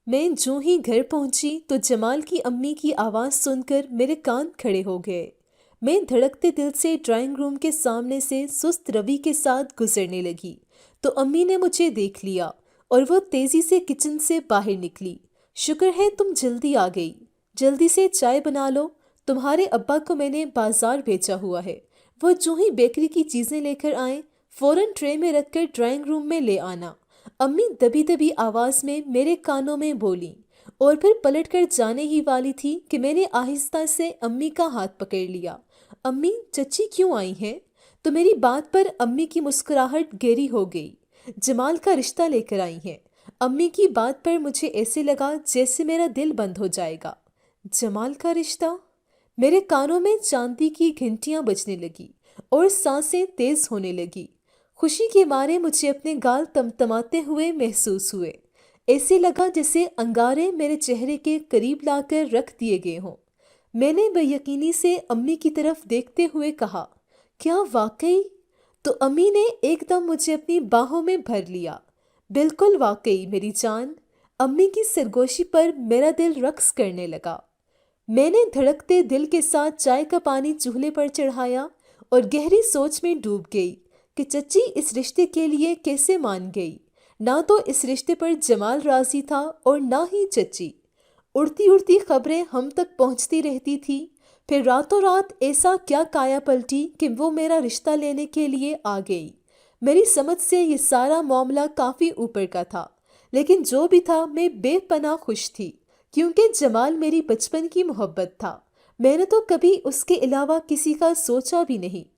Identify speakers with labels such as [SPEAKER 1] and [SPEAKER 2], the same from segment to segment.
[SPEAKER 1] میں جو ہی گھر پہنچی تو جمال کی امی کی آواز سن کر میرے کان کھڑے ہو گئے۔ میں دھڑکتے دل سے ڈرائنگ روم کے سامنے سے سست روی کے ساتھ گزرنے لگی تو امی نے مجھے دیکھ لیا اور وہ تیزی سے کچن سے باہر نکلی۔ شکر ہے تم جلدی آ گئی، جلدی سے چائے بنا لو، تمہارے ابا کو میں نے بازار بھیجا ہوا ہے، وہ جو ہی بیکری کی چیزیں لے کر آئیں فوراً ٹرے میں رکھ کر ڈرائنگ روم میں لے آنا۔ امی دبی دبی آواز میں میرے کانوں میں بولیں اور پھر پلٹ کر جانے ہی والی تھی کہ میں نے آہستہ سے امی کا ہاتھ پکڑ لیا۔ امی، چچی کیوں آئی ہیں؟ تو میری بات پر امی کی مسکراہٹ گہری ہو گئی۔ جمال کا رشتہ لے کر آئی ہیں۔ امی کی بات پر مجھے ایسے لگا جیسے میرا دل بند ہو جائے گا۔ جمال کا رشتہ؟ میرے کانوں میں چاندی کی گھنٹیاں بجنے لگی اور سانسیں تیز ہونے لگی۔ خوشی کے مارے مجھے اپنے گال تمتماتے ہوئے محسوس ہوئے۔ ایسے لگا جیسے انگارے میرے چہرے کے قریب لا کر رکھ دیے گئے ہوں۔ میں نے بے یقینی سے امی کی طرف دیکھتے ہوئے کہا، کیا واقعی؟ تو امی نے ایک دم مجھے اپنی باہوں میں بھر لیا۔ بالکل واقعی میری جان۔ امی کی سرگوشی پر میرا دل رقص کرنے لگا۔ میں نے دھڑکتے دل کے ساتھ چائے کا پانی چولہے پر چڑھایا اور گہری سوچ میں ڈوب گئی کہ چچی اس رشتے کے لیے کیسے مان گئی۔ نہ تو اس رشتے پر جمال راضی تھا اور نہ ہی چچی۔ اڑتی اڑتی خبریں ہم تک پہنچتی رہتی تھی، پھر راتوں رات ایسا کیا کایا پلٹی کہ وہ میرا رشتہ لینے کے لیے آ گئی۔ میری سمجھ سے یہ سارا معاملہ کافی اوپر کا تھا، لیکن جو بھی تھا میں بے پناہ خوش تھی، کیونکہ جمال میری بچپن کی محبت تھا۔ میں نے تو کبھی اس کے علاوہ کسی کا سوچا بھی نہیں۔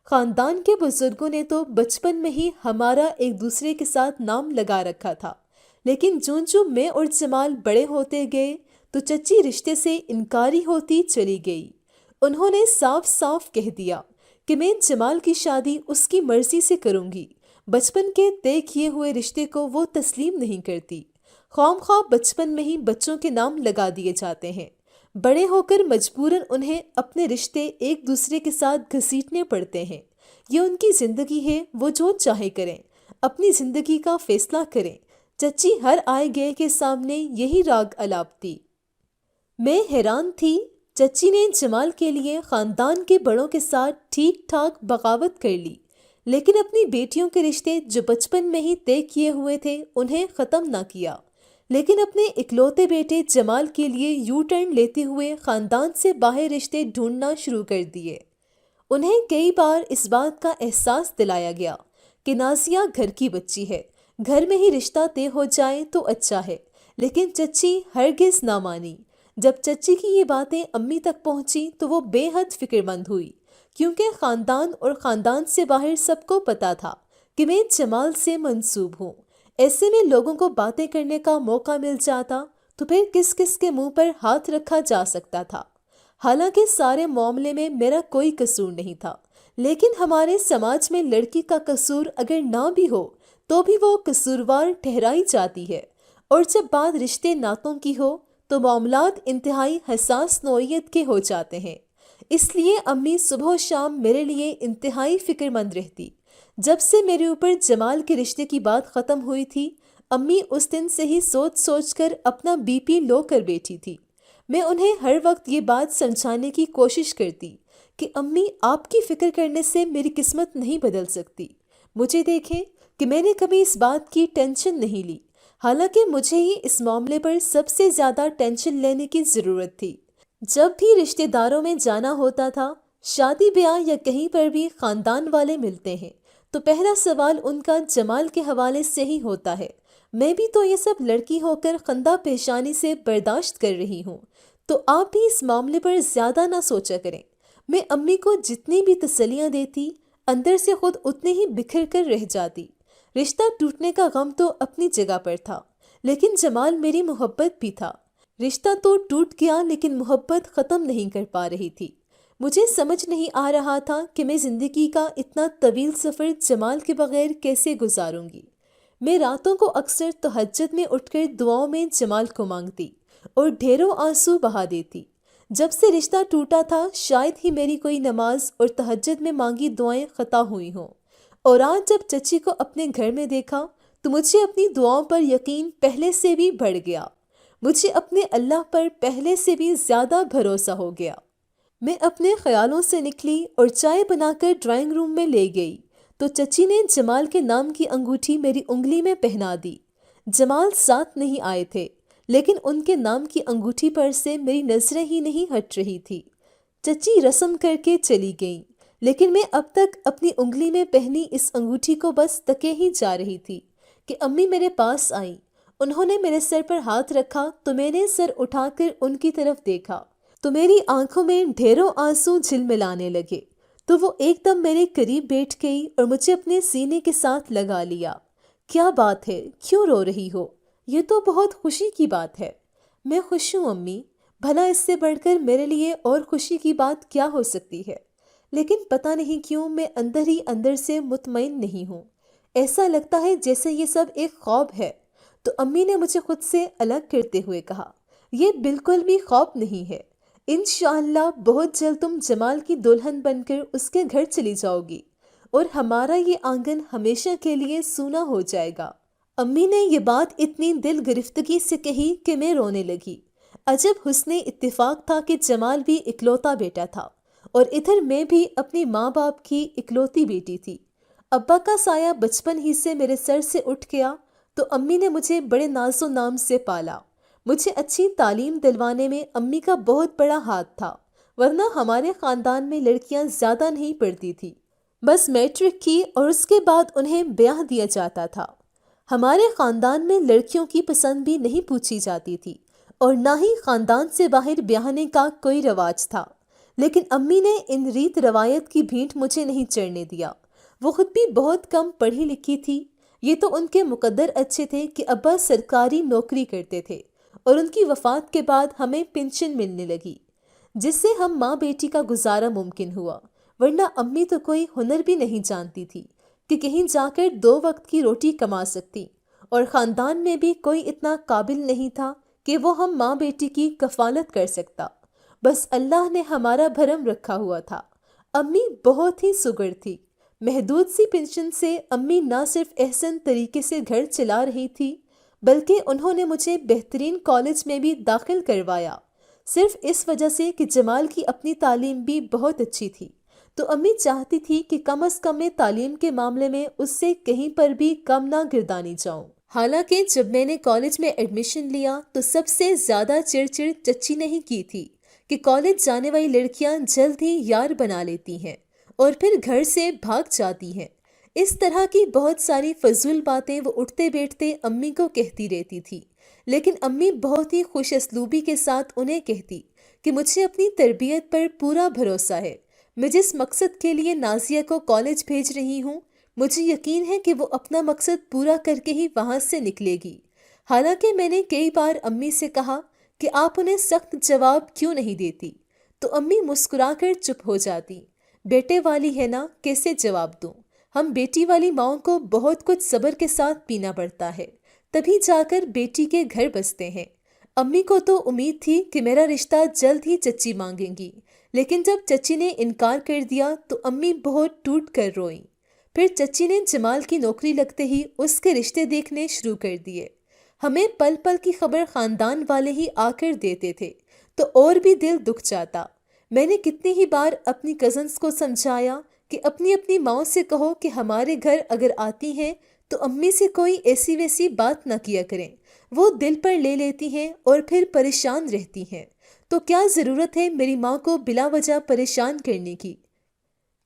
[SPEAKER 1] خاندان کے بزرگوں نے تو بچپن میں ہی ہمارا ایک دوسرے کے ساتھ نام لگا رکھا تھا، لیکن جوں جوں میں اور جمال بڑے ہوتے گئے تو چچی رشتے سے انکاری ہوتی چلی گئی۔ انہوں نے صاف صاف کہہ دیا کہ میں جمال کی شادی اس کی مرضی سے کروں گی۔ بچپن کے طے کیے ہوئے رشتے کو وہ تسلیم نہیں کرتی۔ خواہ خواہ بچپن میں ہی بچوں کے نام لگا دیے جاتے ہیں، بڑے ہو کر مجبوراً انہیں اپنے رشتے ایک دوسرے کے ساتھ گھسیٹنے پڑتے ہیں۔ یہ ان کی زندگی ہے، وہ جو چاہے کریں، اپنی زندگی کا فیصلہ کریں۔ چچی ہر آئے گئے کے سامنے یہی راگ الاپتی۔ میں حیران تھی۔ چچی نے جمال کے لیے خاندان کے بڑوں کے ساتھ ٹھیک ٹھاک بغاوت کر لی، لیکن اپنی بیٹیوں کے رشتے جو بچپن میں ہی طے کیے ہوئے تھے انہیں ختم نہ کیا، لیکن اپنے اکلوتے بیٹے جمال کے لیے یو ٹرن لیتے ہوئے خاندان سے باہر رشتے ڈھونڈنا شروع کر دیے۔ انہیں کئی بار اس بات کا احساس دلایا گیا کہ نازیہ گھر کی بچی ہے، گھر میں ہی رشتہ طے ہو جائے تو اچھا ہے، لیکن چچی ہرگز نہ مانی۔ جب چچی کی یہ باتیں امی تک پہنچی تو وہ بے حد فکر مند ہوئی، کیونکہ خاندان اور خاندان سے باہر سب کو پتا تھا کہ میں جمال سے منسوب ہوں۔ ایسے میں لوگوں کو باتیں کرنے کا موقع مل جاتا تو پھر کس کس کے منہ پر ہاتھ رکھا جا سکتا تھا۔ حالانکہ سارے معاملے میں میرا کوئی قصور نہیں تھا، لیکن ہمارے سماج میں لڑکی کا قصور اگر نہ بھی ہو تو بھی وہ قصوروار ٹھہرائی جاتی ہے، اور جب بات رشتے ناتوں کی ہو تو معاملات انتہائی حساس نوعیت کے ہو جاتے ہیں۔ اس لیے امی صبح و شام میرے لیے انتہائی فکر مند رہتی۔ جب سے میرے اوپر جمال کے رشتے کی بات ختم ہوئی تھی، امی اس دن سے ہی سوچ سوچ کر اپنا بی پی لو کر بیٹھی تھی۔ میں انہیں ہر وقت یہ بات سمجھانے کی کوشش کرتی کہ امی، آپ کی فکر کرنے سے میری قسمت نہیں بدل سکتی۔ مجھے دیکھیں کہ میں نے کبھی اس بات کی ٹینشن نہیں لی، حالانکہ مجھے ہی اس معاملے پر سب سے زیادہ ٹینشن لینے کی ضرورت تھی۔ جب بھی رشتہ داروں میں جانا ہوتا تھا، شادی بیاہ یا کہیں پر بھی خاندان والے ملتے ہیں، تو پہلا سوال ان کا جمال کے حوالے سے ہی ہوتا ہے۔ میں بھی تو یہ سب لڑکی ہو کر خندہ پیشانی سے برداشت کر رہی ہوں، تو آپ بھی اس معاملے پر زیادہ نہ سوچا کریں۔ میں امی کو جتنی بھی تسلیاں دیتی، اندر سے خود اتنے ہی بکھر کر رہ جاتی۔ رشتہ ٹوٹنے کا غم تو اپنی جگہ پر تھا، لیکن جمال میری محبت بھی تھا۔ رشتہ تو ٹوٹ گیا لیکن محبت ختم نہیں کر پا رہی تھی۔ مجھے سمجھ نہیں آ رہا تھا کہ میں زندگی کا اتنا طویل سفر جمال کے بغیر کیسے گزاروں گی۔ میں راتوں کو اکثر تہجد میں اٹھ کر دعاؤں میں جمال کو مانگتی اور ڈھیروں آنسو بہا دیتی۔ جب سے رشتہ ٹوٹا تھا شاید ہی میری کوئی نماز اور تہجد میں مانگی دعائیں خطا ہوئی ہوں، اور آج جب چچی کو اپنے گھر میں دیکھا تو مجھے اپنی دعاؤں پر یقین پہلے سے بھی بڑھ گیا۔ مجھے اپنے اللہ پر پہلے سے بھی زیادہ بھروسہ ہو گیا۔ میں اپنے خیالوں سے نکلی اور چائے بنا کر ڈرائنگ روم میں لے گئی تو چچی نے جمال کے نام کی انگوٹھی میری انگلی میں پہنا دی۔ جمال ساتھ نہیں آئے تھے، لیکن ان کے نام کی انگوٹھی پر سے میری نظریں ہی نہیں ہٹ رہی تھی۔ چچی رسم کر کے چلی گئیں، لیکن میں اب تک اپنی انگلی میں پہنی اس انگوٹھی کو بس تکے ہی جا رہی تھی کہ امی میرے پاس آئیں۔ انہوں نے میرے سر پر ہاتھ رکھا تو میں نے سر اٹھا کر ان کی طرف دیکھا تو میری آنکھوں میں ڈھیروں آنسو جھلملانے لگے، تو وہ ایک دم میرے قریب بیٹھ گئی اور مجھے اپنے سینے کے ساتھ لگا لیا۔ کیا بات ہے، کیوں رو رہی ہو؟ یہ تو بہت خوشی کی بات ہے۔ میں خوش ہوں امی، بھلا اس سے بڑھ کر میرے لیے اور خوشی کی بات کیا ہو سکتی ہے؟ لیکن پتہ نہیں کیوں میں اندر ہی اندر سے مطمئن نہیں ہوں۔ ایسا لگتا ہے جیسے یہ سب ایک خواب ہے۔ تو امی نے مجھے خود سے الگ کرتے ہوئے کہا، یہ بالکل بھی خواب نہیں ہے۔ انشاءاللہ بہت جلد تم جمال کی دلہن بن کر اس کے گھر چلی جاؤ گی اور ہمارا یہ آنگن ہمیشہ کے لیے سونا ہو جائے گا۔ امی نے یہ بات اتنی دل گرفتگی سے کہی کہ میں رونے لگی۔ عجب حسن اتفاق تھا کہ جمال بھی اکلوتا بیٹا تھا اور ادھر میں بھی اپنی ماں باپ کی اکلوتی بیٹی تھی۔ ابا کا سایہ بچپن ہی سے میرے سر سے اٹھ گیا تو امی نے مجھے بڑے ناز و نام سے پالا۔ مجھے اچھی تعلیم دلوانے میں امی کا بہت بڑا ہاتھ تھا، ورنہ ہمارے خاندان میں لڑکیاں زیادہ نہیں پڑھتی تھی، بس میٹرک کی اور اس کے بعد انہیں بیاہ دیا جاتا تھا۔ ہمارے خاندان میں لڑکیوں کی پسند بھی نہیں پوچھی جاتی تھی اور نہ ہی خاندان سے باہر بیاہنے کا کوئی رواج تھا، لیکن امی نے ان ریت روایت کی بھینٹ مجھے نہیں چڑھنے دیا۔ وہ خود بھی بہت کم پڑھی لکھی تھی۔ یہ تو ان کے مقدر اچھے تھے کہ ابا سرکاری نوکری کرتے تھے اور ان کی وفات کے بعد ہمیں پنشن ملنے لگی، جس سے ہم ماں بیٹی کا گزارا ممکن ہوا، ورنہ امی تو کوئی ہنر بھی نہیں جانتی تھی کہ کہیں جا کر 2 وقت کی روٹی کما سکتی، اور خاندان میں بھی کوئی اتنا قابل نہیں تھا کہ وہ ہم ماں بیٹی کی کفالت کر سکتا۔ بس اللہ نے ہمارا بھرم رکھا ہوا تھا۔ امی بہت ہی سگڑ تھی۔ محدود سی پنشن سے امی نہ صرف احسن طریقے سے گھر چلا رہی تھی، بلکہ انہوں نے مجھے بہترین کالج میں بھی داخل کروایا، صرف اس وجہ سے کہ جمال کی اپنی تعلیم بھی بہت اچھی تھی۔ تو امی چاہتی تھی کہ کم از کم میں تعلیم کے معاملے میں اس سے کہیں پر بھی کم نہ گردانی جاؤں۔ حالانکہ جب میں نے کالج میں ایڈمیشن لیا تو سب سے زیادہ چڑچڑ چچی نے ہی کی تھی کہ کالج جانے والی لڑکیاں جلد ہی یار بنا لیتی ہیں اور پھر گھر سے بھاگ جاتی ہیں۔ اس طرح کی بہت ساری فضول باتیں وہ اٹھتے بیٹھتے امی کو کہتی رہتی تھی، لیکن امی بہت ہی خوش اسلوبی کے ساتھ انہیں کہتی کہ مجھے اپنی تربیت پر پورا بھروسہ ہے۔ میں جس مقصد کے لیے نازیہ کو کالج بھیج رہی ہوں، مجھے یقین ہے کہ وہ اپنا مقصد پورا کر کے ہی وہاں سے نکلے گی۔ حالانکہ میں نے کئی بار امی سے کہا کہ آپ انہیں سخت جواب کیوں نہیں دیتی، تو امی مسکرا کر چپ ہو جاتی۔ بیٹے والی ہے نا، کیسے جواب دوں؟ ہم بیٹی والی ماؤں کو بہت کچھ صبر کے ساتھ پینا پڑتا ہے، تبھی جا کر بیٹی کے گھر بستے ہیں۔ امی کو تو امید تھی کہ میرا رشتہ جلد ہی چچی مانگیں گی، لیکن جب چچی نے انکار کر دیا تو امی بہت ٹوٹ کر روئیں۔ پھر چچی نے جمال کی نوکری لگتے ہی اس کے رشتے دیکھنے شروع کر دیے۔ ہمیں پل پل کی خبر خاندان والے ہی آ کر دیتے تھے تو اور بھی دل دکھ جاتا۔ میں نے کتنی ہی بار اپنی کزنس کو سمجھایا کہ اپنی اپنی ماؤں سے کہو کہ ہمارے گھر اگر آتی ہیں تو امی سے کوئی ایسی ویسی بات نہ کیا کریں، وہ دل پر لے لیتی ہیں اور پھر پریشان رہتی ہیں۔ تو کیا ضرورت ہے میری ماں کو بلا وجہ پریشان کرنے کی؟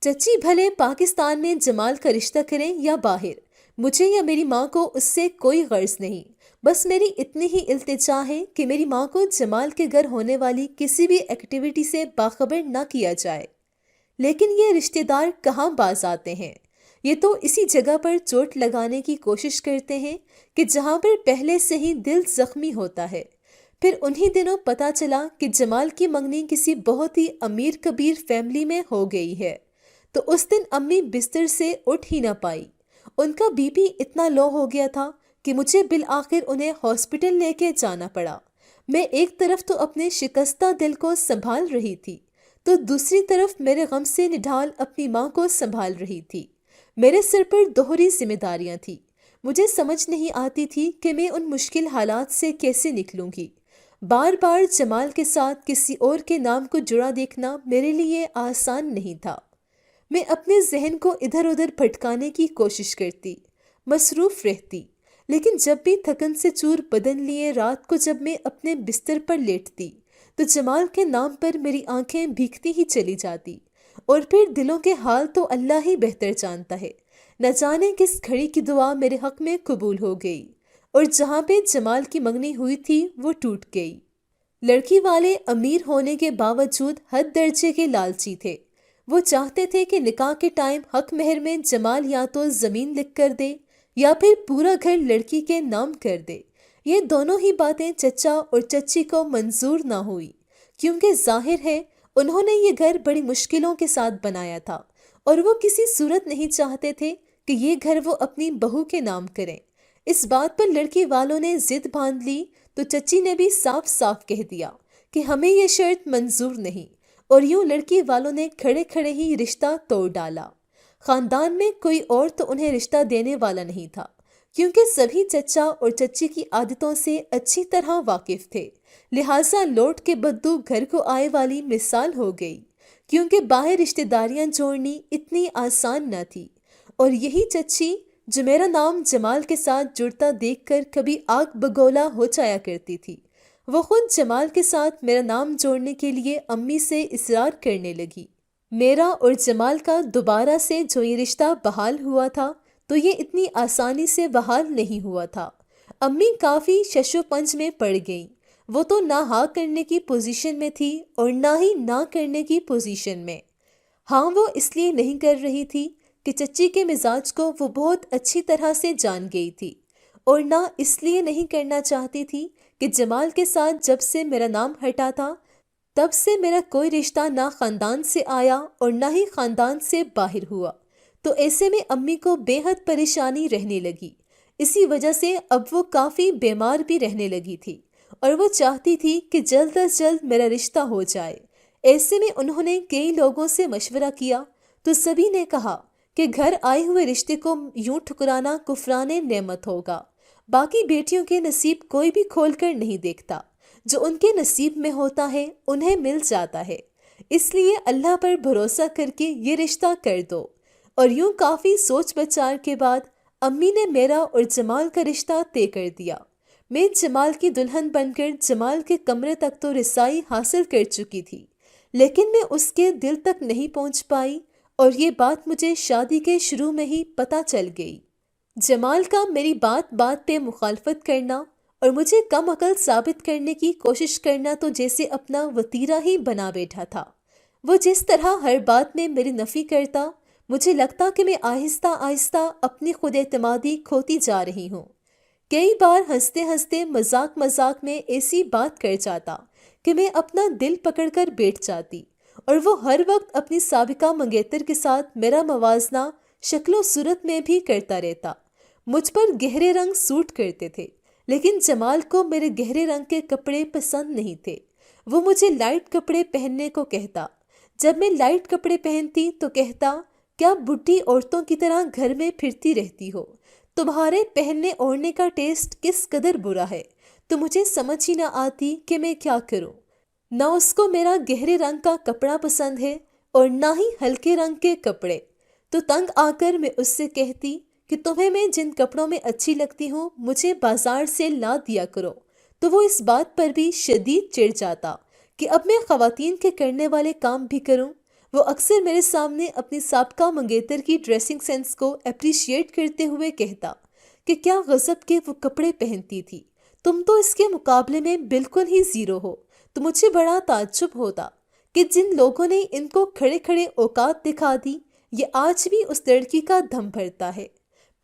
[SPEAKER 1] چچی بھلے پاکستان میں جمال کا رشتہ کریں یا باہر، مجھے یا میری ماں کو اس سے کوئی غرض نہیں۔ بس میری اتنی ہی التجا ہے کہ میری ماں کو جمال کے گھر ہونے والی کسی بھی ایکٹیویٹی سے باخبر نہ کیا جائے۔ لیکن یہ رشتہ دار کہاں باز آتے ہیں؟ یہ تو اسی جگہ پر چوٹ لگانے کی کوشش کرتے ہیں کہ جہاں پر پہلے سے ہی دل زخمی ہوتا ہے۔ پھر انہی دنوں پتہ چلا کہ جمال کی منگنی کسی بہت ہی امیر کبیر فیملی میں ہو گئی ہے، تو اس دن امی بستر سے اٹھ ہی نہ پائی۔ ان کا بی پی اتنا لو ہو گیا تھا کہ مجھے بالآخر انہیں ہاسپٹل لے کے جانا پڑا۔ میں ایک طرف تو اپنے شکستہ دل کو سنبھال رہی تھی تو دوسری طرف میرے غم سے نڈھال اپنی ماں کو سنبھال رہی تھی۔ میرے سر پر دوہری ذمہ داریاں تھیں۔ مجھے سمجھ نہیں آتی تھی کہ میں ان مشکل حالات سے کیسے نکلوں گی۔ بار بار جمال کے ساتھ کسی اور کے نام کو جڑا دیکھنا میرے لیے آسان نہیں تھا۔ میں اپنے ذہن کو ادھر ادھر بھٹکانے کی کوشش کرتی، مصروف رہتی، لیکن جب بھی تھکن سے چور بدن لیے رات کو جب میں اپنے بستر پر لیٹتی تو جمال کے نام پر میری آنکھیں بھیگتی ہی چلی جاتی، اور پھر دلوں کے حال تو اللہ ہی بہتر جانتا ہے، نہ جانے کس گھڑی کی دعا میرے حق میں قبول ہو گئی، اور جہاں پہ جمال کی منگنی ہوئی تھی وہ ٹوٹ گئی۔ لڑکی والے امیر ہونے کے باوجود حد درجے کے لالچی تھے۔ وہ چاہتے تھے کہ نکاح کے ٹائم حق مہر میں جمال یا تو زمین لکھ کر دے یا پھر پورا گھر لڑکی کے نام کر دے۔ یہ دونوں ہی باتیں چچا اور چچی کو منظور نہ ہوئی، کیونکہ ظاہر ہے انہوں نے یہ گھر بڑی مشکلوں کے ساتھ بنایا تھا، اور وہ کسی صورت نہیں چاہتے تھے کہ یہ گھر وہ اپنی بہو کے نام کریں۔ اس بات پر لڑکی والوں نے ضد باندھ لی تو چچی نے بھی صاف صاف کہہ دیا کہ ہمیں یہ شرط منظور نہیں، اور یوں لڑکی والوں نے کھڑے کھڑے ہی رشتہ توڑ ڈالا۔ خاندان میں کوئی اور تو انہیں رشتہ دینے والا نہیں تھا، کیونکہ سبھی چچا اور چچی کی عادتوں سے اچھی طرح واقف تھے، لہٰذا لوٹ کے بدو گھر کو آئے والی مثال ہو گئی، کیونکہ باہر رشتہ داریاں جوڑنی اتنی آسان نہ تھی۔ اور یہی چچی جو میرا نام جمال کے ساتھ جڑتا دیکھ کر کبھی آگ بگولا ہو جایا کرتی تھی، وہ خود جمال کے ساتھ میرا نام جوڑنے کے لیے امی سے اصرار کرنے لگی۔ میرا اور جمال کا دوبارہ سے جو یہ رشتہ بحال ہوا تھا تو یہ اتنی آسانی سے بحال نہیں ہوا تھا۔ امی کافی شش و پنج میں پڑ گئیں۔ وہ تو نہ ہاں کرنے کی پوزیشن میں تھی اور نہ ہی نہ کرنے کی پوزیشن میں۔ ہاں وہ اس لیے نہیں کر رہی تھی کہ چچی کے مزاج کو وہ بہت اچھی طرح سے جان گئی تھی، اور نہ اس لیے نہیں کرنا چاہتی تھی کہ جمال کے ساتھ جب سے میرا نام ہٹا تھا تب سے میرا کوئی رشتہ نہ خاندان سے آیا اور نہ ہی خاندان سے باہر ہوا، تو ایسے میں امی کو بے حد پریشانی رہنے لگی۔ اسی وجہ سے اب وہ کافی بیمار بھی رہنے لگی تھی، اور وہ چاہتی تھی کہ جلد از جلد میرا رشتہ ہو جائے۔ ایسے میں انہوں نے کئی لوگوں سے مشورہ کیا تو سبھی نے کہا کہ گھر آئے ہوئے رشتے کو یوں ٹھکرانا کفران نعمت ہوگا۔ باقی بیٹیوں کے نصیب کوئی بھی کھول کر نہیں دیکھتا، جو ان کے نصیب میں ہوتا ہے انہیں مل جاتا ہے، اس لیے اللہ پر بھروسہ کر کے یہ رشتہ کر دو۔ اور یوں کافی سوچ بچار کے بعد امی نے میرا اور جمال کا رشتہ طے کر دیا۔ میں جمال کی دلہن بن کر جمال کے کمرے تک تو رسائی حاصل کر چکی تھی، لیکن میں اس کے دل تک نہیں پہنچ پائی، اور یہ بات مجھے شادی کے شروع میں ہی پتہ چل گئی۔ جمال کا میری بات بات پہ مخالفت کرنا اور مجھے کم عقل ثابت کرنے کی کوشش کرنا تو جیسے اپنا وتیرہ ہی بنا بیٹھا تھا۔ وہ جس طرح ہر بات میں میری نفی کرتا، مجھے لگتا کہ میں آہستہ آہستہ اپنی خود اعتمادی کھوتی جا رہی ہوں۔ کئی بار ہنستے ہنستے مذاق مذاق میں ایسی بات کر جاتا کہ میں اپنا دل پکڑ کر بیٹھ جاتی، اور وہ ہر وقت اپنی سابقہ منگیتر کے ساتھ میرا موازنہ شکل و صورت میں بھی کرتا رہتا۔ مجھ پر گہرے رنگ سوٹ کرتے تھے، لیکن جمال کو میرے گہرے رنگ کے کپڑے پسند نہیں تھے۔ وہ مجھے لائٹ کپڑے پہننے کو کہتا۔ جب میں لائٹ کپڑے پہنتی تو کہتا، کیا بڈھی عورتوں کی طرح گھر میں پھرتی رہتی ہو؟ تمہارے پہننے اوڑھنے کا ٹیسٹ کس قدر برا ہے، تو مجھے سمجھ ہی نہ آتی کہ میں کیا کروں۔ نہ اس کو میرا گہرے رنگ کا کپڑا پسند ہے اور نہ ہی ہلکے رنگ کے کپڑے، تو تنگ آ کر میں اس سے کہتی کہ تمہیں میں جن کپڑوں میں اچھی لگتی ہوں مجھے بازار سے لا دیا کرو، تو وہ اس بات پر بھی شدید چڑ جاتا کہ اب میں خواتین کے کرنے والے کام بھی کروں۔ وہ اکثر میرے سامنے اپنی سابقہ منگیتر کی ڈریسنگ سینس کو اپریشیٹ کرتے ہوئے کہتا کہ کیا غضب کے وہ کپڑے پہنتی تھی، تم تو اس کے مقابلے میں بالکل ہی زیرو ہو۔ تو مجھے بڑا تعجب ہوتا کہ جن لوگوں نے ان کو کھڑے کھڑے اوقات دکھا دی، یہ آج بھی اس لڑکی کا دم بھرتا ہے۔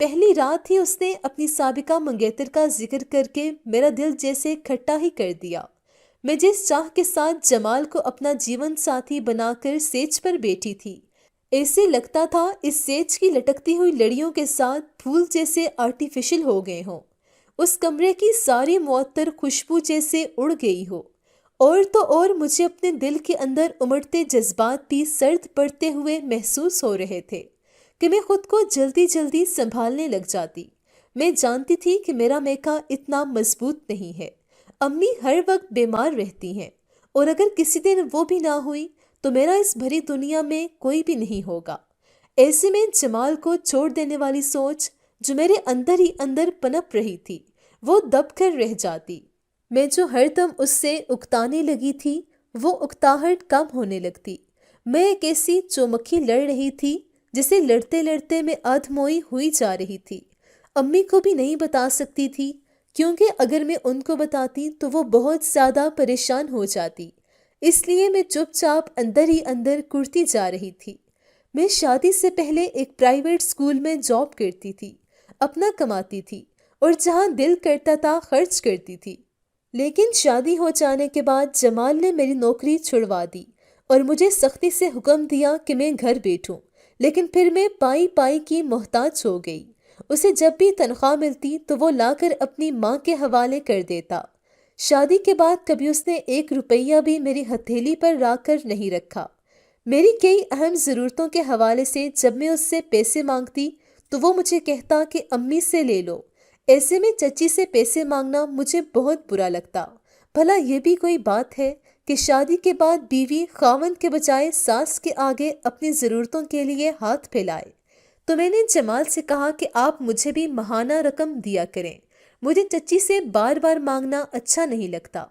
[SPEAKER 1] پہلی رات ہی اس نے اپنی سابقہ منگیتر کا ذکر کر کے میرا دل جیسے کھٹا ہی کر دیا۔ میں جس چاہ کے ساتھ جمال کو اپنا جیون ساتھی بنا کر سیج پر بیٹھی تھی، ایسے لگتا تھا اس سیج کی لٹکتی ہوئی لڑیوں کے ساتھ پھول جیسے آرٹیفیشل ہو گئے ہوں، اس کمرے کی ساری معطر خوشبو جیسے اڑ گئی ہو، اور تو اور مجھے اپنے دل کے اندر امڑتے جذبات بھی سرد پڑتے ہوئے محسوس ہو رہے تھے کہ میں خود کو جلدی جلدی سنبھالنے لگ جاتی۔ میں جانتی تھی کہ میرا میکا اتنا مضبوط نہیں ہے، امی ہر وقت بیمار رہتی ہیں اور اگر کسی دن وہ بھی نہ ہوئی تو میرا اس بھری دنیا میں کوئی بھی نہیں ہوگا۔ ایسے میں جمال کو چھوڑ دینے والی سوچ جو میرے اندر ہی اندر پنپ رہی تھی وہ دب کر رہ جاتی۔ میں جو ہر دم اس سے اکتانے لگی تھی وہ اکتاہٹ کم ہونے لگتی۔ میں ایک ایسی چومکھی لڑ رہی تھی جسے لڑتے لڑتے میں ادھموئی ہوئی جا رہی تھی۔ امی کو بھی نہیں بتا سکتی تھی کیونکہ اگر میں ان کو بتاتی تو وہ بہت زیادہ پریشان ہو جاتی، اس لیے میں چپ چاپ اندر ہی اندر کرتی جا رہی تھی۔ میں شادی سے پہلے ایک پرائیویٹ اسکول میں جاب کرتی تھی، اپنا کماتی تھی اور جہاں دل کرتا تھا خرچ کرتی تھی۔ لیکن شادی ہو جانے کے بعد جمال نے میری نوکری چھڑوا دی اور مجھے سختی سے حکم دیا کہ میں گھر بیٹھوں، لیکن پھر میں پائی پائی کی محتاج ہو گئی۔ اسے جب بھی تنخواہ ملتی تو وہ لا کر اپنی ماں کے حوالے کر دیتا۔ شادی کے بعد کبھی اس نے 1 روپیہ بھی میری ہتھیلی پر رکھ کر نہیں رکھا۔ میری کئی اہم ضرورتوں کے حوالے سے جب میں اس سے پیسے مانگتی تو وہ مجھے کہتا کہ امی سے لے لو۔ ایسے میں چچی سے پیسے مانگنا مجھے بہت برا لگتا۔ بھلا یہ بھی کوئی بات ہے کہ شادی کے بعد بیوی خاوند کے بجائے ساس کے آگے اپنی ضرورتوں کے لیے ہاتھ پھیلائے؟ تو میں نے جمال سے کہا کہ آپ مجھے بھی ماہانہ رقم دیا کریں، مجھے چچی سے بار بار مانگنا اچھا نہیں لگتا۔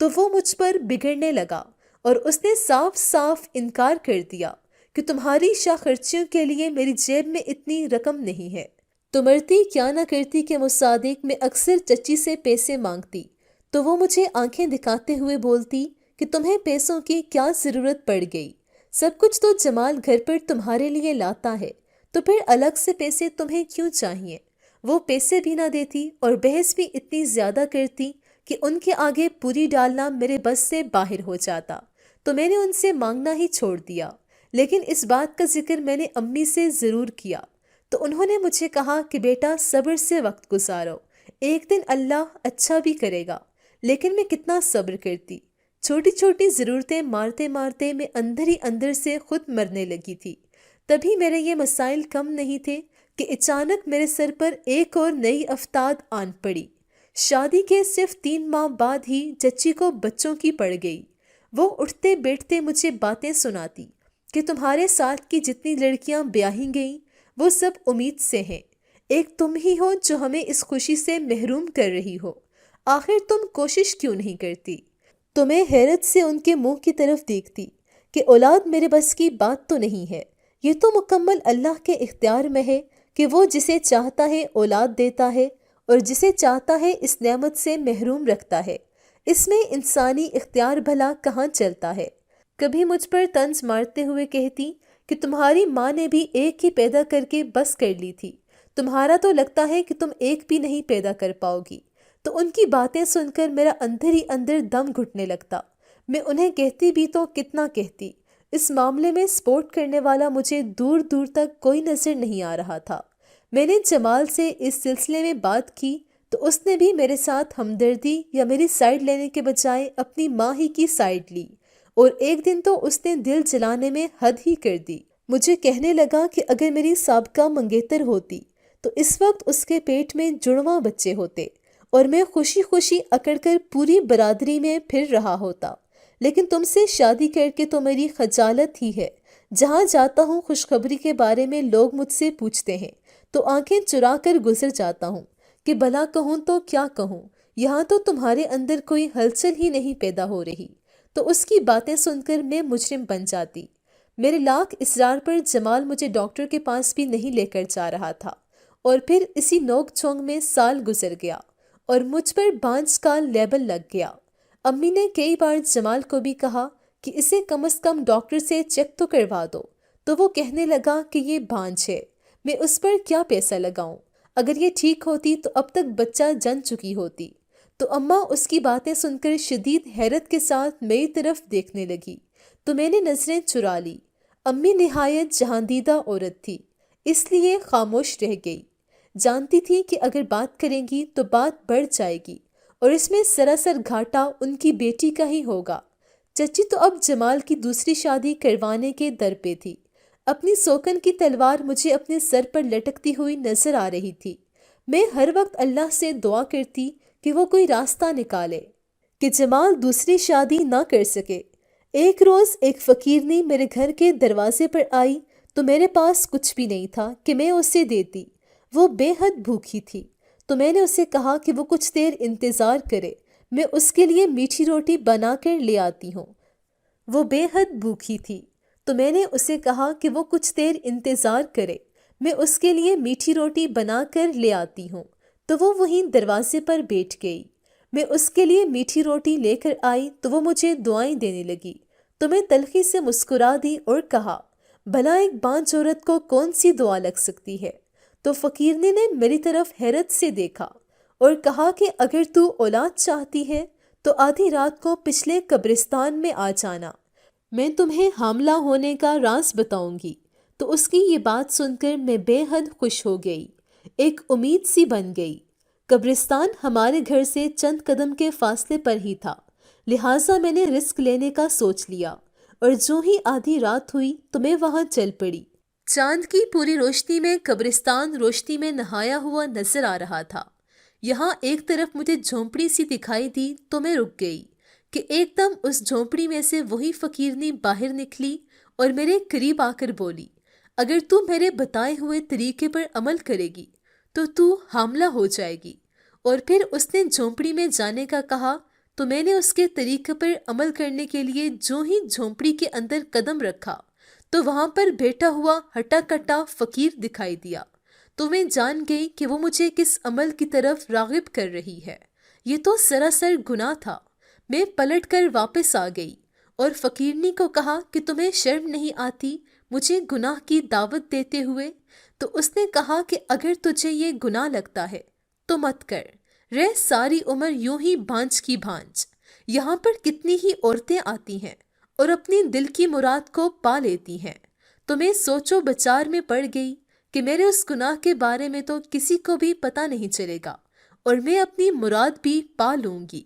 [SPEAKER 1] تو وہ مجھ پر بگڑنے لگا اور اس نے صاف صاف انکار کر دیا کہ تمہاری شاہ خرچیوں کے لیے میری جیب میں اتنی رقم نہیں ہے۔ تو مرتی کیا نہ کرتی کے مصادق میں اکثر چچی سے پیسے مانگتی تو وہ مجھے آنکھیں دکھاتے ہوئے بولتی کہ تمہیں پیسوں کی کیا ضرورت پڑ گئی، سب کچھ تو جمال گھر پر تمہارے لیے لاتا ہے، تو پھر الگ سے پیسے تمہیں کیوں چاہیے؟ وہ پیسے بھی نہ دیتی اور بحث بھی اتنی زیادہ کرتی کہ ان کے آگے پوری ڈالنا میرے بس سے باہر ہو جاتا، تو میں نے ان سے مانگنا ہی چھوڑ دیا۔ لیکن اس بات کا ذکر میں نے امی سے ضرور کیا تو انہوں نے مجھے کہا کہ بیٹا صبر سے وقت گزارو، ایک دن اللہ اچھا بھی کرے گا۔ لیکن میں کتنا صبر کرتی، چھوٹی چھوٹی ضرورتیں مارتے مارتے میں اندر ہی اندر سے خود مرنے لگی تھی۔ تبھی میرے یہ مسائل کم نہیں تھے کہ اچانک میرے سر پر ایک اور نئی افتاد آن پڑی۔ شادی کے صرف 3 ماہ بعد ہی چچی کو بچوں کی پڑ گئی۔ وہ اٹھتے بیٹھتے مجھے باتیں سناتی کہ تمہارے ساتھ کی جتنی لڑکیاں بیاہی گئیں وہ سب امید سے ہیں، ایک تم ہی ہو جو ہمیں اس خوشی سے محروم کر رہی ہو، آخر تم کوشش کیوں نہیں کرتی؟ تو میں حیرت سے ان کے منہ کی طرف دیکھتی کہ اولاد میرے بس کی بات تو نہیں ہے، یہ تو مکمل اللہ کے اختیار میں ہے کہ وہ جسے چاہتا ہے اولاد دیتا ہے اور جسے چاہتا ہے اس نعمت سے محروم رکھتا ہے۔ اس میں انسانی اختیار بھلا کہاں چلتا ہے؟ کبھی مجھ پر طنز مارتے ہوئے کہتی کہ تمہاری ماں نے بھی ایک ہی پیدا کر کے بس کر لی تھی، تمہارا تو لگتا ہے کہ تم ایک بھی نہیں پیدا کر پاؤ گی۔ تو ان کی باتیں سن کر میرا اندر ہی اندر دم گھٹنے لگتا۔ میں انہیں کہتی بھی تو کتنا کہتی، اس معاملے میں سپورٹ کرنے والا مجھے دور دور تک کوئی نظر نہیں آ رہا تھا۔ میں نے جمال سے اس سلسلے میں بات کی تو اس نے بھی میرے ساتھ ہمدردی یا میری سائیڈ لینے کے بجائے اپنی ماں ہی کی سائیڈ لی، اور ایک دن تو اس نے دل جلانے میں حد ہی کر دی۔ مجھے کہنے لگا کہ اگر میری سابقہ منگیتر ہوتی تو اس وقت اس کے پیٹ میں جڑواں بچے ہوتے اور میں خوشی خوشی اکڑ کر پوری برادری میں پھر رہا ہوتا، لیکن تم سے شادی کر کے تو میری خجالت ہی ہے۔ جہاں جاتا ہوں خوشخبری کے بارے میں لوگ مجھ سے پوچھتے ہیں تو آنکھیں چرا کر گزر جاتا ہوں کہ بھلا کہوں تو کیا کہوں، یہاں تو تمہارے اندر کوئی ہلچل ہی نہیں پیدا ہو رہی۔ تو اس کی باتیں سن کر میں مجرم بن جاتی۔ میرے لاکھ اصرار پر جمال مجھے ڈاکٹر کے پاس بھی نہیں لے کر جا رہا تھا، اور پھر اسی نوک جھونک میں سال گزر گیا اور مجھ پر بانجھ کا لیبل لگ گیا۔ امی نے کئی بار جمال کو بھی کہا کہ اسے کم از کم ڈاکٹر سے چیک تو کروا دو، تو وہ کہنے لگا کہ یہ بانجھ ہے، میں اس پر کیا پیسہ لگاؤں، اگر یہ ٹھیک ہوتی تو اب تک بچہ جن چکی ہوتی۔ تو اماں اس کی باتیں سن کر شدید حیرت کے ساتھ میری طرف دیکھنے لگی تو میں نے نظریں چرا لی۔ امی نہایت جہاندیدہ عورت تھی، اس لیے خاموش رہ گئی۔ جانتی تھی کہ اگر بات کریں گی تو بات بڑھ جائے گی اور اس میں سراسر گھاٹا ان کی بیٹی کا ہی ہوگا۔ چچی تو اب جمال کی دوسری شادی کروانے کے در پہ تھی۔ اپنی سوکن کی تلوار مجھے اپنے سر پر لٹکتی ہوئی نظر آ رہی تھی۔ میں ہر وقت اللہ سے دعا کرتی کہ وہ کوئی راستہ نکالے، کہ جمال دوسری شادی نہ کر سکے۔ ایک روز ایک فقیرنی میرے گھر کے دروازے پر آئی تو میرے پاس کچھ بھی نہیں تھا کہ میں اسے دیتی۔ وہ بے حد بھوکی تھی تو میں نے اسے کہا کہ وہ کچھ دیر انتظار کرے، میں اس کے لیے میٹھی روٹی بنا کر لے آتی ہوں۔ وہ بے حد بھوکی تھی تو میں نے اسے کہا کہ وہ کچھ دیر انتظار کرے، میں اس کے لیے میٹھی روٹی بنا کر لے آتی ہوں۔ تو وہ وہیں دروازے پر بیٹھ گئی۔ میں اس کے لیے میٹھی روٹی لے کر آئی تو وہ مجھے دعائیں دینے لگی تو میں تلخی سے مسکرا دی اور کہا، بھلا ایک بانجھ عورت کو کون سی دعا لگ سکتی ہے؟ تو فقیرنی نے میری طرف حیرت سے دیکھا اور کہا کہ اگر تو اولاد چاہتی ہے تو آدھی رات کو پچھلے قبرستان میں آ جانا، میں تمہیں حاملہ ہونے کا راز بتاؤں گی۔ تو اس کی یہ بات سن کر میں بے حد خوش ہو گئی، ایک امید سی بن گئی۔ قبرستان ہمارے گھر سے چند قدم کے فاصلے پر ہی تھا، لہٰذا میں نے رسک لینے کا سوچ لیا اور جو ہی آدھی رات ہوئی تو میں وہاں چل پڑی۔ چاند کی پوری روشنی میں قبرستان روشنی میں نہایا ہوا نظر آ رہا تھا۔ یہاں ایک طرف مجھے جھونپڑی سی دکھائی دی تو میں رک گئی کہ ایک دم اس جھونپڑی میں سے وہی فقیرنی باہر نکلی اور میرے قریب آ کر بولی، اگر تو میرے بتائے ہوئے طریقے پر عمل کرے گی تو حاملہ ہو جائے گی۔ اور پھر اس نے جھونپڑی میں جانے کا کہا تو میں نے اس کے طریقے پر عمل کرنے کے لیے جو ہی جھونپڑی کے اندر قدم رکھا تو وہاں پر بیٹھا ہوا ہٹا کٹا فقیر دکھائی دیا۔ تو میں جان گئی کہ وہ مجھے کس عمل کی طرف راغب کر رہی ہے۔ یہ تو سراسر گناہ تھا۔ میں پلٹ کر واپس آ گئی اور فقیرنی کو کہا کہ تمہیں شرم نہیں آتی مجھے گناہ کی دعوت دیتے ہوئے؟ تو اس نے کہا کہ اگر تجھے یہ گناہ لگتا ہے تو مت کر، رہ ساری عمر یوں ہی بانجھ کی بانجھ۔ یہاں پر کتنی ہی عورتیں آتی ہیں اور اپنی دل کی مراد کو پا لیتی ہیں۔ تو میں سوچو بچار میں پڑ گئی کہ میرے اس گناہ کے بارے میں تو کسی کو بھی پتہ نہیں چلے گا اور میں اپنی مراد بھی پا لوں گی۔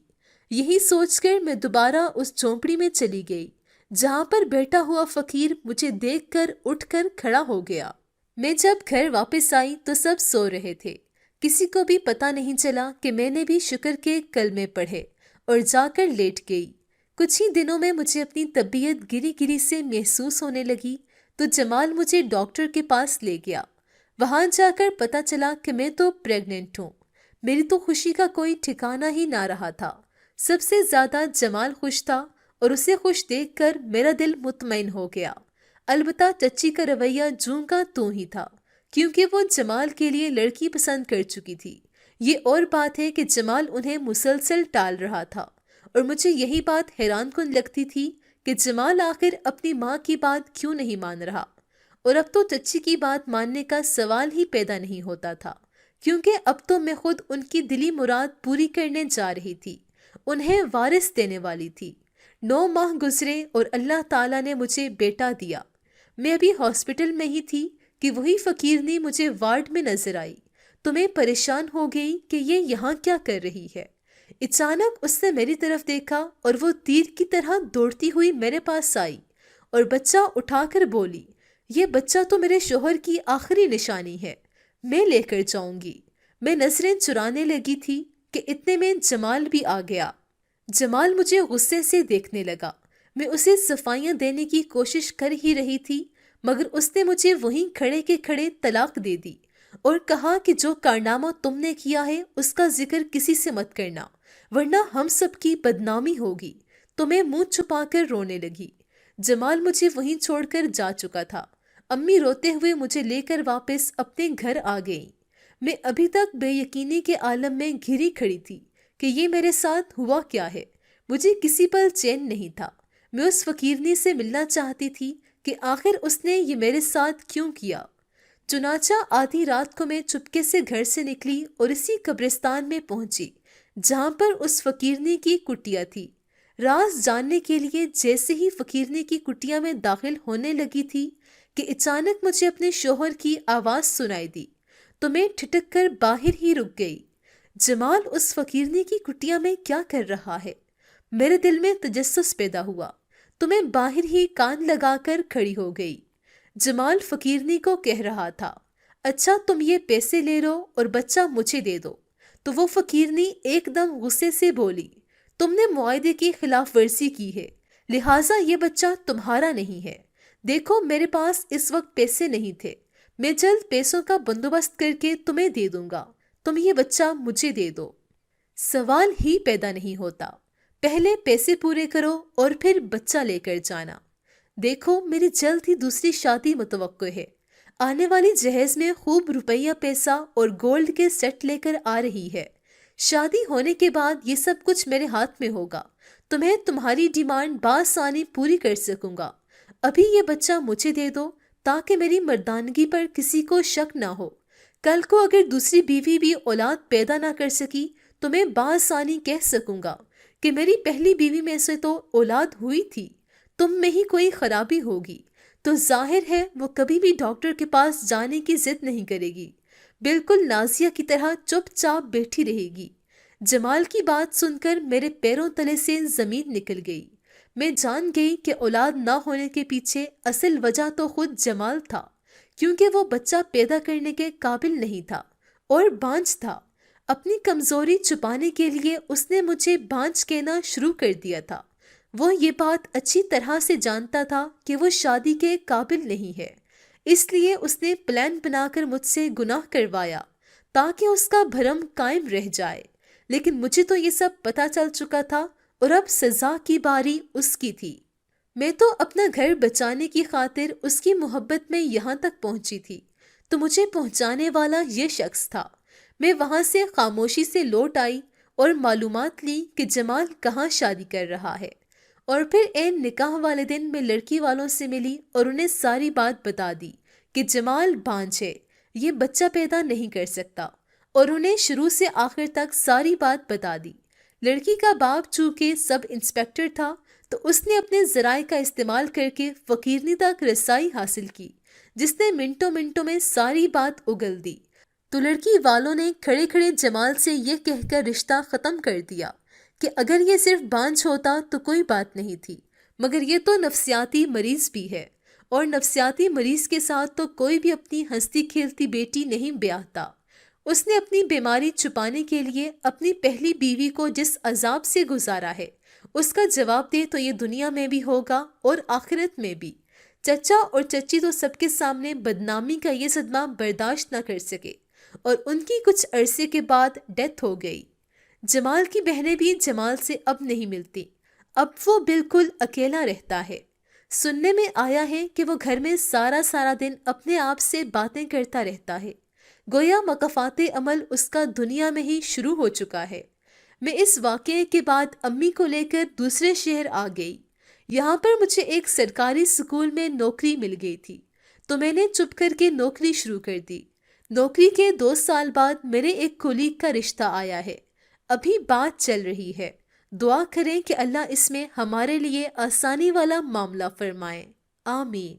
[SPEAKER 1] یہی سوچ کر میں دوبارہ اس جھونپڑی میں چلی گئی جہاں پر بیٹھا ہوا فقیر مجھے دیکھ کر اٹھ کر کھڑا ہو گیا۔ میں جب گھر واپس آئی تو سب سو رہے تھے، کسی کو بھی پتہ نہیں چلا کہ میں نے بھی شکر کے کلمے پڑھے اور جا کر لیٹ گئی۔ کچھ ہی دنوں میں مجھے اپنی طبیعت گری گری سے محسوس ہونے لگی تو جمال مجھے ڈاکٹر کے پاس لے گیا۔ وہاں جا کر پتہ چلا کہ میں تو پریگننٹ ہوں۔ میری تو خوشی کا کوئی ٹھکانہ ہی نہ رہا تھا۔ سب سے زیادہ جمال خوش تھا اور اسے خوش دیکھ کر میرا دل مطمئن ہو گیا۔ البتہ چچی کا رویہ جوں کا توں ہی تھا کیونکہ وہ جمال کے لیے لڑکی پسند کر چکی تھی۔ یہ اور بات ہے کہ جمال انہیں مسلسل ٹال رہا تھا اور مجھے یہی بات حیران کن لگتی تھی کہ جمال آخر اپنی ماں کی بات کیوں نہیں مان رہا۔ اور اب تو چچی کی بات ماننے کا سوال ہی پیدا نہیں ہوتا تھا کیونکہ اب تو میں خود ان کی دلی مراد پوری کرنے جا رہی تھی، انہیں وارث دینے والی تھی۔ 9 ماہ گزرے اور اللہ تعالیٰ نے مجھے بیٹا دیا۔ میں ابھی ہاسپٹل میں ہی تھی کہ وہی فقیرنی مجھے وارڈ میں نظر آئی تو میں پریشان ہو گئی کہ یہ یہاں کیا کر رہی ہے۔ اچانک اس نے میری طرف دیکھا اور وہ تیر کی طرح دوڑتی ہوئی میرے پاس آئی اور بچہ اٹھا کر بولی، یہ بچہ تو میرے شوہر کی آخری نشانی ہے، میں لے کر جاؤں گی۔ میں نظریں چرانے لگی تھی کہ اتنے میں جمال بھی آ گیا۔ جمال مجھے غصے سے دیکھنے لگا۔ میں اسے صفائیاں دینے کی کوشش کر ہی رہی تھی مگر اس نے مجھے وہیں کھڑے کے کھڑے طلاق دے دی اور کہا کہ جو کارنامہ تم نے کیا ہے اس کا ذکر کسی سے مت کرنا ورنہ ہم سب کی بدنامی ہوگی۔ تو میں منہ چھپا کر رونے لگی۔ جمال مجھے وہیں چھوڑ کر جا چکا تھا۔ امی روتے ہوئے مجھے لے کر واپس اپنے گھر آ گئیں۔ میں ابھی تک بے یقینی کے عالم میں گھری کھڑی تھی کہ یہ میرے ساتھ ہوا کیا ہے۔ مجھے کسی پل چین نہیں تھا۔ میں اس فقیرنی سے ملنا چاہتی تھی کہ آخر اس نے یہ میرے ساتھ کیوں کیا۔ چنانچہ آدھی رات کو میں چپکے سے گھر سے نکلی اور اسی قبرستان میں پہنچی جہاں پر اس فقیرنی کی کٹیا تھی۔ راز جاننے کے لیے جیسے ہی فقیرنی کی کٹیا میں داخل ہونے لگی تھی کہ اچانک مجھے اپنے شوہر کی آواز سنائی دی تو میں ٹھٹک کر باہر ہی رک گئی۔ جمال اس فقیرنی کی کٹیا میں کیا کر رہا ہے؟ میرے دل میں تجسس پیدا ہوا تو میں باہر ہی کان لگا کر کھڑی ہو گئی۔ جمال فقیرنی کو کہہ رہا تھا، اچھا تم یہ پیسے لے لو اور بچہ مجھے دے دو۔ تو وہ فقیرنی ایک دم غصے سے بولی، تم نے معاہدے کی خلاف ورزی کی ہے، لہٰذا یہ بچہ تمہارا نہیں ہے۔ دیکھو میرے پاس اس وقت پیسے نہیں تھے، میں جلد پیسوں کا بندوبست کر کے تمہیں دے دوں گا، تم یہ بچہ مجھے دے دو۔ سوال ہی پیدا نہیں ہوتا، پہلے پیسے پورے کرو اور پھر بچہ لے کر جانا۔ دیکھو میری جلد ہی دوسری شادی متوقع ہے، آنے والی جہیز میں خوب روپیہ پیسہ اور گولڈ کے سیٹ لے کر آ رہی ہے۔ شادی ہونے کے بعد یہ سب کچھ میرے ہاتھ میں ہوگا، تمہیں تمہاری ڈیمانڈ بآسانی پوری کر سکوں گا۔ ابھی یہ بچہ مجھے دے دو تاکہ میری مردانگی پر کسی کو شک نہ ہو۔ کل کو اگر دوسری بیوی بھی اولاد پیدا نہ کر سکی تو میں بآسانی کہہ سکوں گا کہ میری پہلی بیوی میں سے تو اولاد ہوئی تھی، تم میں ہی کوئی خرابی ہوگی۔ تو ظاہر ہے وہ کبھی بھی ڈاکٹر کے پاس جانے کی ضد نہیں کرے گی، بالکل نازیہ کی طرح چپ چاپ بیٹھی رہے گی۔ جمال کی بات سن کر میرے پیروں تلے سے زمین نکل گئی۔ میں جان گئی کہ اولاد نہ ہونے کے پیچھے اصل وجہ تو خود جمال تھا، کیونکہ وہ بچہ پیدا کرنے کے قابل نہیں تھا اور بانجھ تھا۔ اپنی کمزوری چھپانے کے لیے اس نے مجھے بانجھ کہنا شروع کر دیا تھا۔ وہ یہ بات اچھی طرح سے جانتا تھا کہ وہ شادی کے قابل نہیں ہے، اس لیے اس نے پلان بنا کر مجھ سے گناہ کروایا تاکہ اس کا بھرم قائم رہ جائے۔ لیکن مجھے تو یہ سب پتہ چل چکا تھا اور اب سزا کی باری اس کی تھی۔ میں تو اپنا گھر بچانے کی خاطر اس کی محبت میں یہاں تک پہنچی تھی، تو مجھے پہنچانے والا یہ شخص تھا۔ میں وہاں سے خاموشی سے لوٹ آئی اور معلومات لی کہ جمال کہاں شادی کر رہا ہے، اور پھر عین نکاح والے دن میں لڑکی والوں سے ملی اور انہیں ساری بات بتا دی کہ جمال بانجھ ہے، یہ بچہ پیدا نہیں کر سکتا، اور انہیں شروع سے آخر تک ساری بات بتا دی۔ لڑکی کا باپ چونکہ سب انسپیکٹر تھا تو اس نے اپنے ذرائع کا استعمال کر کے فقیرنی تک رسائی حاصل کی، جس نے منٹوں میں ساری بات اگل دی۔ تو لڑکی والوں نے کھڑے کھڑے جمال سے یہ کہہ کر رشتہ ختم کر دیا کہ اگر یہ صرف بانجھ ہوتا تو کوئی بات نہیں تھی، مگر یہ تو نفسیاتی مریض بھی ہے، اور نفسیاتی مریض کے ساتھ تو کوئی بھی اپنی ہنستی کھیلتی بیٹی نہیں بیاہتا۔ اس نے اپنی بیماری چھپانے کے لیے اپنی پہلی بیوی کو جس عذاب سے گزارا ہے اس کا جواب دے تو یہ دنیا میں بھی ہوگا اور آخرت میں بھی۔ چچا اور چچی تو سب کے سامنے بدنامی کا یہ صدمہ برداشت نہ کر سکے اور ان کی کچھ عرصے کے بعد ڈیتھ ہو گئی۔ جمال کی بہنیں بھی جمال سے اب نہیں ملتی، اب وہ بالکل اکیلا رہتا ہے۔ سننے میں آیا ہے کہ وہ گھر میں سارا دن اپنے آپ سے باتیں کرتا رہتا ہے، گویا مقافات عمل اس کا دنیا میں ہی شروع ہو چکا ہے۔ میں اس واقعے کے بعد امی کو لے کر دوسرے شہر آ گئی۔ یہاں پر مجھے ایک سرکاری اسکول میں نوکری مل گئی تھی، تو میں نے چپ کر کے نوکری شروع کر دی۔ نوکری کے 2 سال بعد میرے ایک کولیگ کا رشتہ آیا ہے، ابھی بات چل رہی ہے۔ دعا کریں کہ اللہ اس میں ہمارے لیے آسانی والا معاملہ فرمائے، آمین۔